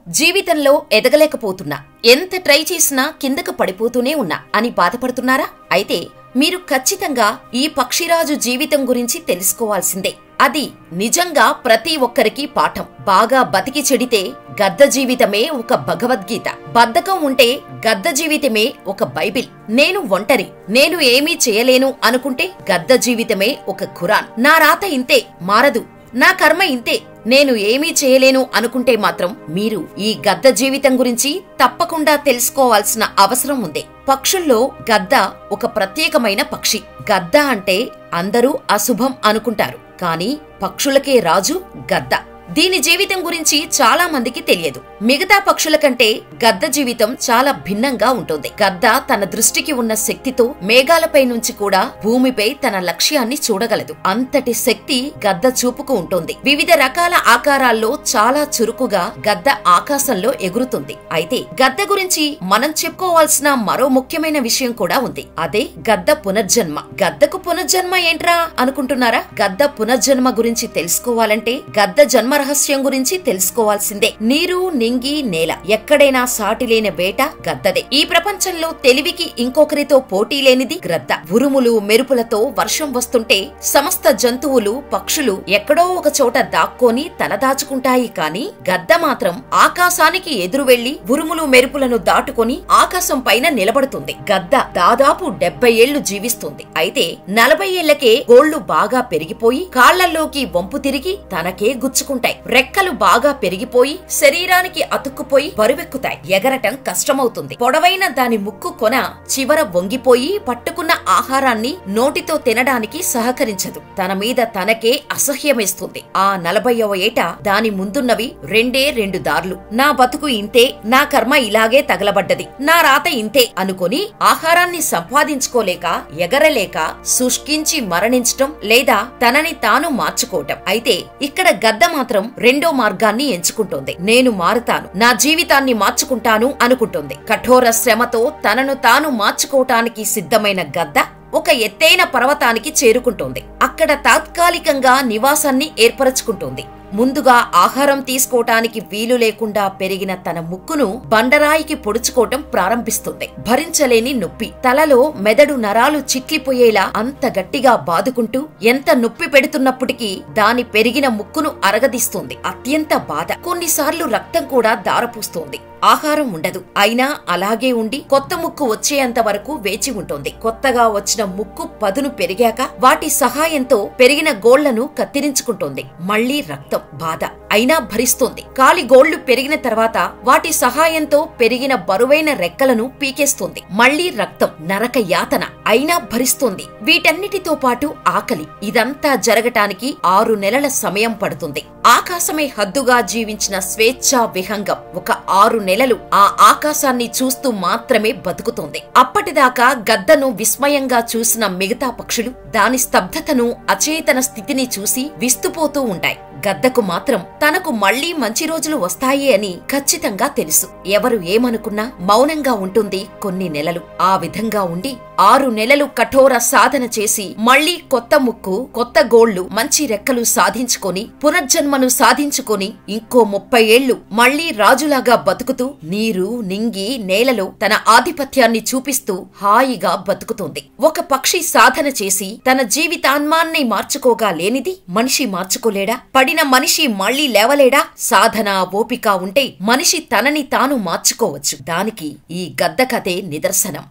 జీవితంలో ఎదగలేకపోతున్నా, ఎంత ట్రై చేసినా కిందకు పడిపోతూనే ఉన్నా అని బాధపడుతున్నారా? అయితే మీరు ఖచ్చితంగా ఈ పక్షిరాజు జీవితం గురించి తెలుసుకోవాల్సిందే. అది నిజంగా ప్రతి ఒక్కరికి పాఠం. బాగా బతికి చెడితే గద్ద జీవితమే ఒక భగవద్గీత, బద్ధకం ఉంటే గద్ద జీవితమే ఒక బైబిల్, నేను ఒంటరి, నేను ఏమీ చేయలేను అనుకుంటే గద్ద జీవితమే ఒక ఖురాన్, నా రాత ఇంతే మారదు, నా కర్మ ఇంతే, నేను ఏమీ చేయలేను అనుకుంటే మాత్రం మీరు ఈ గద్ద జీవితం గురించి తప్పకుండా తెలుసుకోవాల్సిన అవసరం ఉంది. పక్షుల్లో గద్ద ఒక ప్రత్యేకమైన పక్షి. గద్ద అంటే అందరూ అశుభం అనుకుంటారు, కానీ పక్షులకే రాజు గద్ద. దీని జీవితం గురించి చాలా మందికి తెలియదు. మిగతా పక్షుల కంటే గద్ద జీవితం చాలా భిన్నంగా ఉంటుంది. గద్ద తన దృష్టికి ఉన్న శక్తితో మేఘాలపై నుంచి కూడా భూమిపై తన లక్ష్యాన్ని చూడగలదు. అంతటి శక్తి గద్ద చూపుకు ఉంటుంది. వివిధ రకాల ఆకారాల్లో చాలా చురుకుగా గద్ద ఆకాశంలో ఎగురుతుంది. అయితే గద్ద గురించి మనం చెప్పుకోవాల్సిన మరో ముఖ్యమైన విషయం కూడా ఉంది. అదే గద్ద పునర్జన్మ. గద్దకు పునర్జన్మ ఏంట్రా అనుకుంటున్నారా? గద్ద పునర్జన్మ గురించి తెలుసుకోవాలంటే గద్ద జన్మ రహస్యం గురించి తెలుసుకోవాల్సిందే. నీరు, నింగి, నేల, ఎక్కడైనా సాటి లేని వేట గద్దదే. ఈ ప్రపంచంలో తెలివికి ఇంకొకరితో పోటీ లేనిది గద్ద. ఉరుములు మెరుపులతో వర్షం వస్తుంటే సమస్త జంతువులు, పక్షులు ఎక్కడో ఒక చోట దాక్కొని తలదాచుకుంటాయి. కాని గద్ద మాత్రం ఆకాశానికి ఎదురు వెళ్లి ఉరుములు మెరుపులను దాటుకొని ఆకాశం పైన నిలబడుతుంది. గద్ద దాదాపు 70 ఏళ్లు జీవిస్తుంది. అయితే 40 ఏళ్లకే గోళ్లు బాగా పెరిగిపోయి కాళ్లలోకి వంపు తిరిగి తనకే గుచ్చుకుంటాయి. రెక్కలు బాగా పెరిగిపోయి శరీరానికి అతుక్కుపోయి బరువెక్కుతాయి. ఎగరటం కష్టమవుతుంది. పొడవైన దాని ముక్కు కొన చివర వంగిపోయి పట్టుకున్న ఆహారాన్ని నోటితో తినడానికి సహకరించదు. తన మీద తనకే అసహ్యమేస్తుంది. ఆ 40వ ఏట దాని ముందున్నవి రెండే 2 దారులు. నా బతుకు ఇంతే, నా కర్మ ఇలాగే తగలబడ్డది, నా రాత ఇంతే అనుకుని ఆహారాన్ని సంపాదించుకోలేక ఎగరలేక శుష్కించి మరణించటం లేదా తనని తాను మార్చుకోవటం. అయితే ఇక్కడ గద్ద మాత్రం రెండో మార్గాన్ని ఎంచుకుంటోంది. నేను మారుతాను, నా జీవితాన్ని మార్చుకుంటాను అనుకుంటోంది. కఠోర శ్రమతో తనను తాను మార్చుకోవటానికి సిద్ధమైన గద్ద ఒక ఎత్తైన పర్వతానికి చేరుకుంటోంది. అక్కడ తాత్కాలికంగా నివాసాన్ని ఏర్పరచుకుంటోంది. ముందుగా ఆహారం తీసుకోవటానికి వీలు లేకుండా పెరిగిన తన ముక్కును బండరాయికి పొడుచుకోవటం ప్రారంభిస్తుంది. భరించలేని నొప్పి, తలలో మెదడు నరాలు చిట్లిపోయేలా అంత గట్టిగా బాదుకుంటూ ఎంత నొప్పి పెడుతున్నప్పటికీ దాని పెరిగిన ముక్కును అరగదీస్తుంది. అత్యంత బాధ. కొన్నిసార్లు రక్తం కూడా దారపూస్తోంది. ఆహారం ఉండదు. అయినా అలాగే ఉండి కొత్త ముక్కు వచ్చేంత వరకు వేచి ఉంటుంది. కొత్తగా వచ్చిన ముక్కు పదును పెరిగాక వాటి సహాయంతో పెరిగిన గోళ్లను కత్తిరించుకుంటోంది. మళ్లీ రక్తం, బాధ, అయినా భరిస్తుంది. కాలి గోళ్లు పెరిగిన తర్వాత వాటి సహాయంతో పెరిగిన బరువైన రెక్కలను పీకేస్తుంది. మళ్లీ రక్తం, నరక యాతన, అయినా భరిస్తుంది. వీటన్నిటితో పాటు ఆకలి. ఇదంతా జరగటానికి 6 నెలల సమయం పడుతుంది. ఆకాశమే హద్దుగా జీవించిన స్వేచ్ఛా విహంగం ఒక 6 నెలలు ఆ ఆకాశాన్ని చూస్తూ మాత్రమే బతుకుతోంది. అప్పటిదాకా గద్దను విస్మయంగా చూసిన మిగతా పక్షులు దాని స్తబ్దతను, అచేతన స్థితిని చూసి విస్తుపోతూ ఉంటాయి. గద్దకు మాత్రం తనకు మళ్లీ మంచి రోజులు వస్తాయి అని ఖచ్చితంగా తెలుసు. ఎవరు ఏమనుకున్నా మౌనంగా ఉంటుంది కొన్ని నెలలు. ఆ విధంగా ఉండి 6 నెలలు కఠోర సాధన చేసి మళ్లీ కొత్త ముక్కు, కొత్త గోళ్లు, మంచి రెక్కలు సాధించుకొని పునర్జన్మను సాధించుకొని ఇంకో 30 ఏళ్లు మళ్లీ రాజులాగా బతుకుతూ నీరు, నింగి, నేలలో తన ఆధిపత్యాన్ని చూపిస్తూ హాయిగా బతుకుతుంది. ఒక పక్షి సాధన చేసి తన జీవితాన్మాన్ని మార్చుకోగా లేనిది మనిషి మార్చుకోలేడా? పడిన మనిషి మళ్లీ లేవలేడా? సాధన, ఓపిక ఉంటే మనిషి తనని తాను మార్చుకోవచ్చు. దానికి ఈ గద్ద కథే నిదర్శనం.